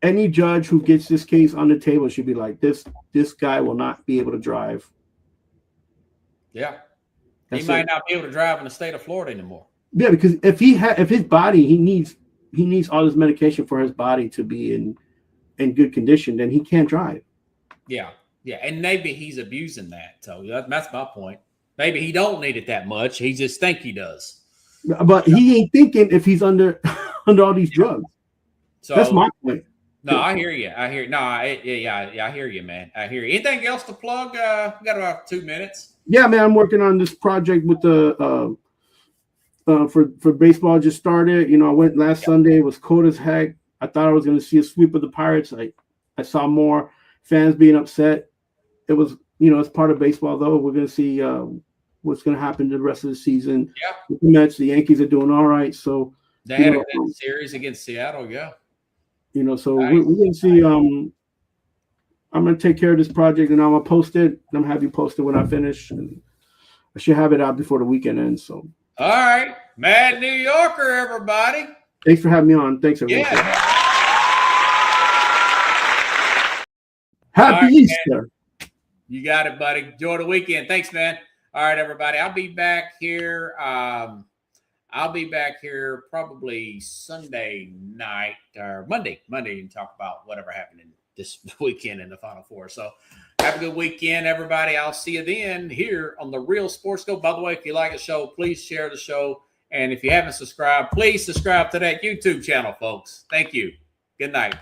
any judge who gets this case on the table should be like, this guy will not be able to drive. Yeah, he might not be able to drive in the state of Florida anymore. Yeah, because if his body, he needs all this medication for his body to be in good condition, then he can't drive. Yeah, and maybe he's abusing that. So that's my point. Maybe he don't need it that much. He just think he does. But he ain't thinking if he's under all these drugs. So that's my point. No, I hear you. I hear you, man. I hear you. Anything else to plug? We got about 2 minutes. Yeah, man. I'm working on this project with the for baseball. Just started. I went last Sunday. It was cold as heck. I thought I was going to see a sweep of the Pirates. I saw more fans being upset. It was, it's part of baseball, though. We're going to see what's going to happen the rest of the season. Yeah. With the Mets, the Yankees are doing all right. So they had a good series against Seattle. Yeah. So nice. We're going to see. I'm going to take care of this project, and I'm going to post it. I'm going to have you post it when I finish. And I should have it out before the weekend ends. So. All right. Mad New Yorker, everybody. Thanks for having me on. Thanks, everyone. Yeah. Happy Easter. Man. You got it, buddy. Enjoy the weekend. Thanks, man. All right, everybody. I'll be back here. I'll be back here probably Sunday night or Monday, and talk about whatever happened in this weekend in the Final Four. So have a good weekend, everybody. I'll see you then here on the Real Sports Go. By the way, if you like the show, please share the show. And if you haven't subscribed, please subscribe to that YouTube channel, folks. Thank you. Good night.